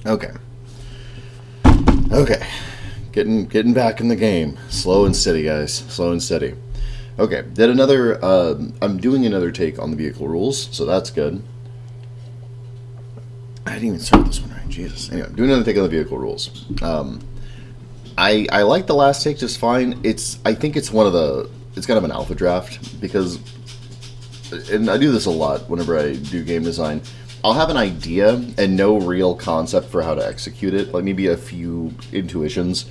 Okay. Okay. Getting back in the game. Slow and steady, guys. Slow and steady. Okay. Did another. I'm doing another take on the vehicle rules, so that's good. I didn't even start this one right. Jesus. Anyway, I'm doing another take on the vehicle rules. I like the last take just fine. I think it's one of the. It's kind of an alpha draft because, and I do this a lot whenever I do game design. I'll have an idea and no real concept for how to execute it. Like maybe a few intuitions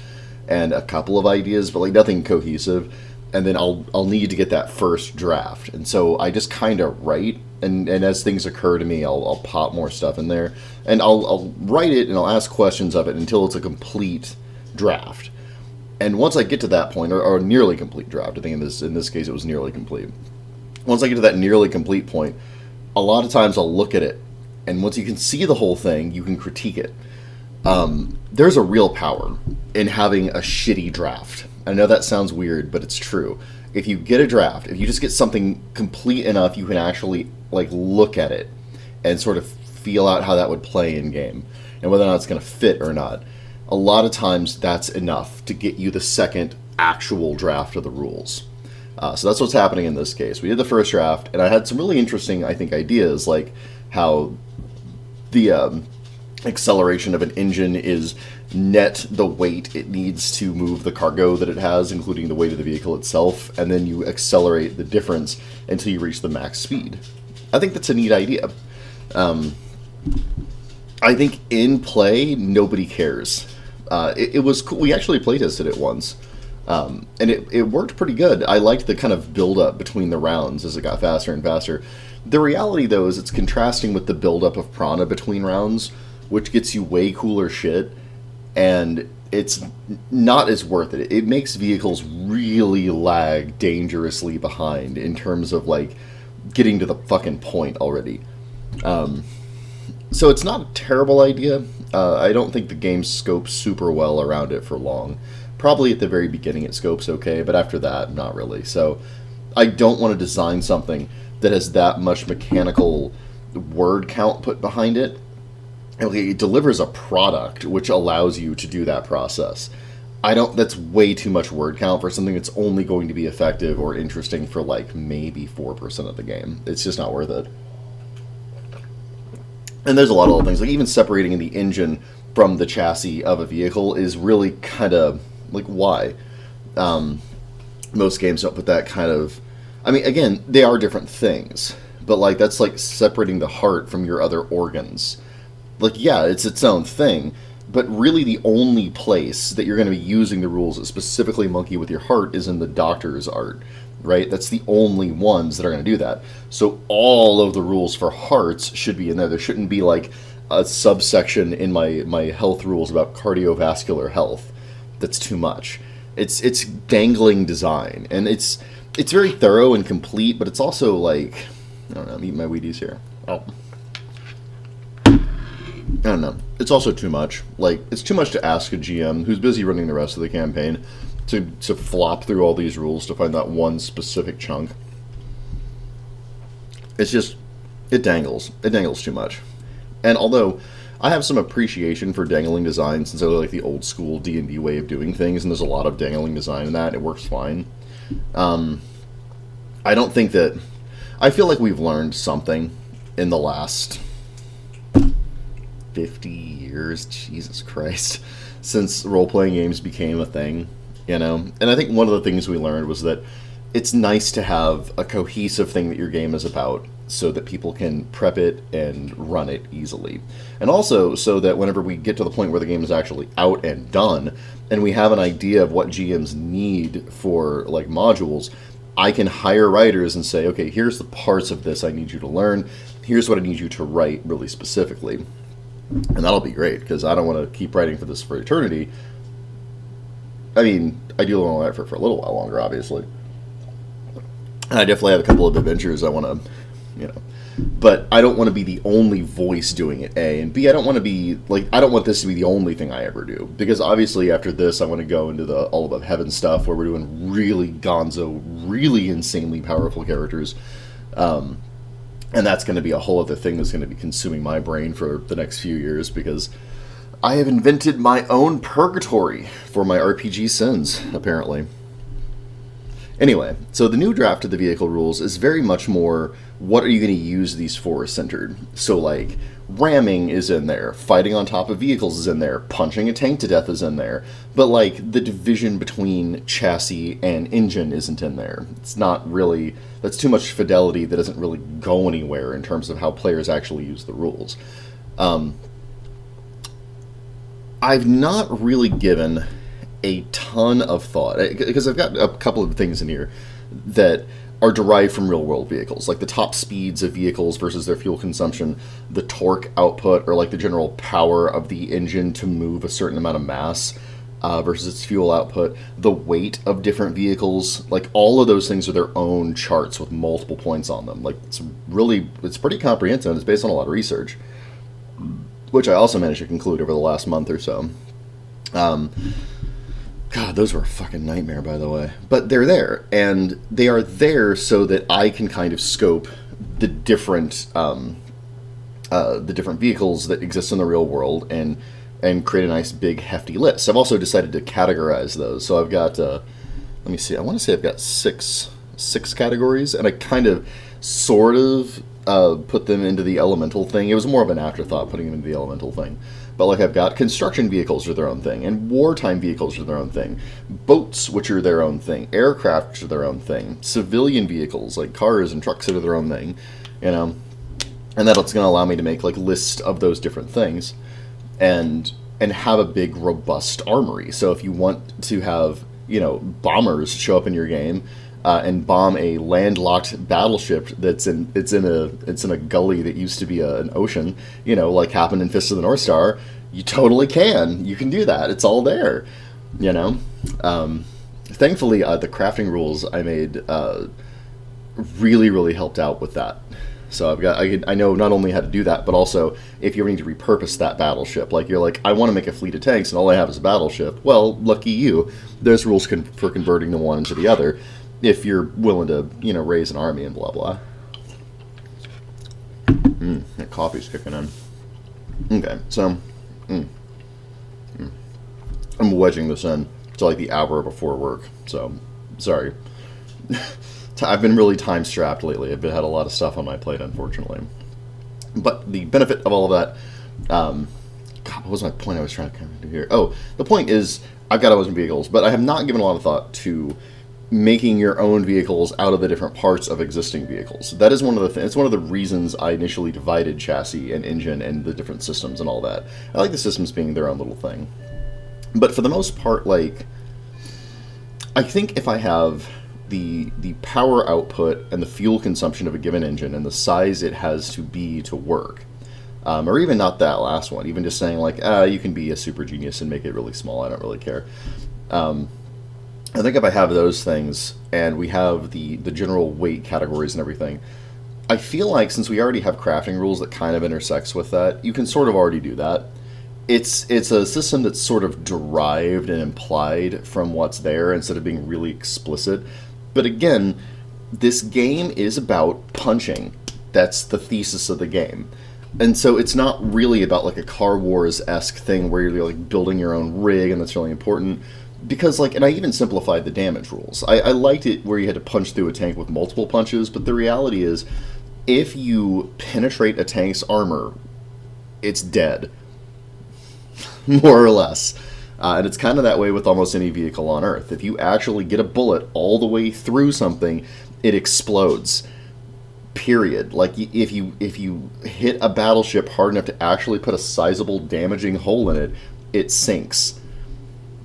and a couple of ideas, but like nothing cohesive. And then I'll need to get that first draft. And so I just kind of write, and as things occur to me, I'll pop more stuff in there, and I'll write it and I'll ask questions of it until it's a complete draft. And once I get to that point, or nearly complete draft, I think in this case it was nearly complete. Once I get to that nearly complete point, a lot of times I'll look at it, and once you can see the whole thing, you can critique it. There's a real power in having a shitty draft. I know that sounds weird, but it's true. If you get a draft, if you just get something complete enough, you can actually like look at it and sort of feel out how that would play in game and whether or not it's going to fit or not. A lot of times that's enough to get you the second actual draft of the rules. So that's what's happening in this case. We did the first draft, and I had some really interesting, I think, ideas, like how the acceleration of an engine is net the weight it needs to move the cargo that it has, including the weight of the vehicle itself, and then you accelerate the difference until you reach the max speed. I think that's a neat idea. I think in play, nobody cares. It was cool. We actually playtested it once, and it worked pretty good. I liked the kind of build-up between the rounds as it got faster and faster. The reality, though, is it's contrasting with the build-up of Prana between rounds, which gets you way cooler shit, and it's not as worth it. It makes vehicles really lag dangerously behind in terms of, like, getting to the fucking point already. So it's not a terrible idea. I don't think the game scopes super well around it for long. Probably at the very beginning it scopes okay, but after that, not really. So I don't want to design something that has that much mechanical word count put behind it. It delivers a product which allows you to do that process. That's way too much word count for something that's only going to be effective or interesting for like maybe 4% of the game. It's just not worth it. And there's a lot of other things, like even separating the engine from the chassis of a vehicle is really kind of, like, why? Most games don't put that kind of... I mean, again, they are different things, but, like, that's like separating the heart from your other organs. Like, yeah, it's its own thing, but really the only place that you're going to be using the rules that specifically monkey with your heart is in the doctor's art. Right? That's the only ones that are going to do that. So all of the rules for hearts should be in there. There shouldn't be like a subsection in my health rules about cardiovascular health. That's too much. It's dangling design, and it's very thorough and complete, but it's also like, I don't know, I'm eating my Wheaties here. Oh. I don't know. It's also too much. Like, it's too much to ask a GM who's busy running the rest of the campaign to flop through all these rules to find that one specific chunk. It's just, it dangles. It dangles too much. And although I have some appreciation for dangling design, since I like the old school D&D way of doing things, and there's a lot of dangling design in that, it works fine. I don't think that... I feel like we've learned something in the last 50 years, Jesus Christ, since role-playing games became a thing. You know, and I think one of the things we learned was that it's nice to have a cohesive thing that your game is about so that people can prep it and run it easily. And also so that whenever we get to the point where the game is actually out and done and we have an idea of what GMs need for like modules, I can hire writers and say, okay, here's the parts of this I need you to learn. Here's what I need you to write really specifically. And that'll be great because I don't want to keep writing for this for eternity. I mean, I do want to write for a little while longer, obviously. And I definitely have a couple of adventures I want to, you know. But I don't want to be the only voice doing it, A. And B, I don't want to be, like, I don't want this to be the only thing I ever do. Because obviously after this, I want to go into the All Above Heaven stuff where we're doing really gonzo, really insanely powerful characters. And that's going to be a whole other thing that's going to be consuming my brain for the next few years because I have invented my own purgatory for my RPG sins, apparently. Anyway, so the new draft of the vehicle rules is very much more, what are you going to use these for centered. So, like, ramming is in there, fighting on top of vehicles is in there, punching a tank to death is in there, but, like, the division between chassis and engine isn't in there. It's not really, that's too much fidelity that doesn't really go anywhere in terms of how players actually use the rules. I've not really given a ton of thought, because I've got a couple of things in here that are derived from real-world vehicles, like the top speeds of vehicles versus their fuel consumption, the torque output, or like the general power of the engine to move a certain amount of mass versus its fuel output, the weight of different vehicles, like all of those things are their own charts with multiple points on them. Like, it's pretty comprehensive, and it's based on a lot of research, which I also managed to conclude over the last month or so. God, those were a fucking nightmare, by the way. But they're there, and they are there so that I can kind of scope the different vehicles that exist in the real world and create a nice big hefty list. I've also decided to categorize those. So I've got, let me see, I want to say I've got six categories, and I kind of sort of put them into the elemental thing. It was more of an afterthought putting them into the elemental thing. But like, I've got construction vehicles are their own thing, and wartime vehicles are their own thing, boats, which are their own thing, aircraft, which are their own thing, civilian vehicles like cars and trucks that are their own thing, you know. And that's going to allow me to make like lists of those different things, and have a big robust armory. So if you want to have, you know, bombers show up in your game and bomb a landlocked battleship it's in a gully that used to be an ocean, you know, like happened in Fist of the North Star, you totally can. You can do that. It's all there, you know. Thankfully, the crafting rules I made really helped out with that. So I know not only how to do that, but also if you ever need to repurpose that battleship, like you're like, I want to make a fleet of tanks and all I have is a battleship. Well, lucky you. There's rules for converting the one into the other, if you're willing to, you know, raise an army and blah blah. That coffee's kicking in. Okay, so I'm wedging this in to like the hour before work. So sorry. I've been really time strapped lately. I've had a lot of stuff on my plate, unfortunately. But the benefit of all of that, God, what was my point I was trying to kind of do here? Oh, the point is, I've got all those vehicles, but I have not given a lot of thought to making your own vehicles out of the different parts of existing vehicles. That is one of the things. It's one of the reasons I initially divided chassis and engine and the different systems and all that. I like the systems being their own little thing. But for the most part, like, I think if I have the power output and the fuel consumption of a given engine and the size it has to be to work, or even not that last one, even just saying like, you can be a super genius and make it really small, I don't really care. I think if I have those things and we have the general weight categories and everything, I feel like since we already have crafting rules that kind of intersects with that, you can sort of already do that. It's a system that's sort of derived and implied from what's there instead of being really explicit. But again, this game is about punching. That's the thesis of the game. And so it's not really about like a Car Wars-esque thing where you're like building your own rig and that's really important. Because, like, and I even simplified the damage rules. I liked it where you had to punch through a tank with multiple punches, but the reality is, if you penetrate a tank's armor, it's dead. More or less. And it's kind of that way with almost any vehicle on Earth. If you actually get a bullet all the way through something, it explodes. Period. Like, if you hit a battleship hard enough to actually put a sizable damaging hole in it, it sinks.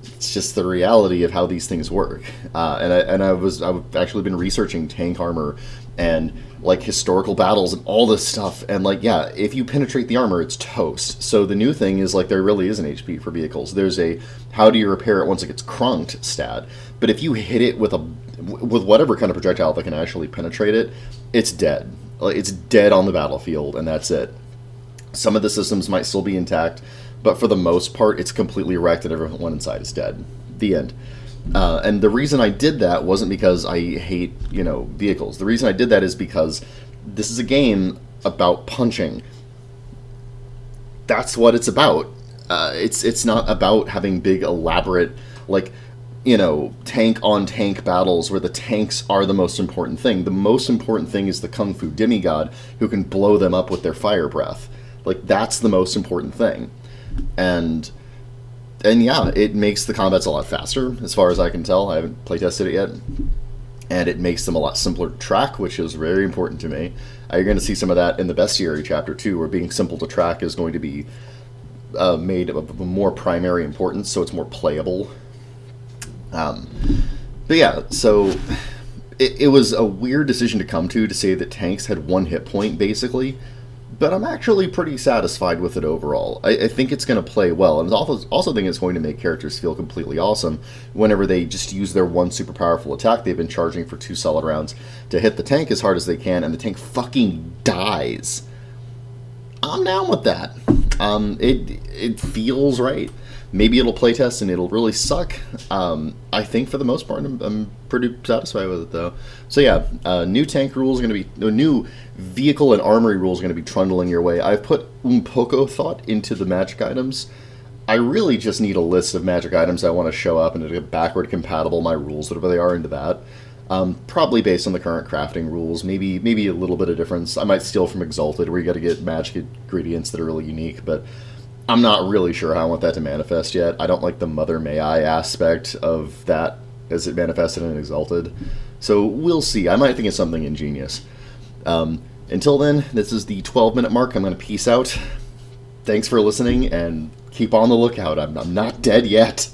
It's just the reality of how these things work. I've actually been researching tank armor and like historical battles and all this stuff. And like, yeah, if you penetrate the armor, it's toast. So the new thing is like, there really is an HP for vehicles. There's a how do you repair it once it gets crunked stat. But if you hit it with whatever kind of projectile that can actually penetrate it, it's dead. It's dead on the battlefield, and that's it. Some of the systems might still be intact, but for the most part, it's completely wrecked and everyone inside is dead. The end. And the reason I did that wasn't because I hate, vehicles. The reason I did that is because this is a game about punching. That's what it's about. It's not about having big, elaborate, like, tank on tank battles where the tanks are the most important thing. The most important thing is the Kung Fu demigod who can blow them up with their fire breath. Like, that's the most important thing. And yeah, it makes the combats a lot faster, as far as I can tell. I haven't playtested it yet. And it makes them a lot simpler to track, which is very important to me. You're going to see some of that in the Bestiary chapter too, where being simple to track is going to be made of more primary importance, so it's more playable. But yeah, so it was a weird decision to come to say that tanks had one hit point, basically, but I'm actually pretty satisfied with it overall. I think it's going to play well, and I also think it's going to make characters feel completely awesome whenever they just use their one super powerful attack they've been charging for 2 solid rounds to hit the tank as hard as they can, and the tank fucking dies. I'm down with that. It feels right. Maybe it'll playtest and it'll really suck. I think for the most part I'm pretty satisfied with it though. So yeah, new tank rules are going to be, new vehicle and armory rules are going to be trundling your way. I've put poco thought into the magic items. I really just need a list of magic items I want to show up and to get backward compatible my rules, whatever they are, into that. Probably based on the current crafting rules, maybe a little bit of difference. I might steal from Exalted, where you got to get magic ingredients that are really unique, but I'm not really sure how I want that to manifest yet. I don't like the Mother May I aspect of that as it manifested in Exalted, so we'll see. I might think of something ingenious. Until then, this is the 12-minute mark. I'm going to peace out. Thanks for listening, and keep on the lookout. I'm not dead yet.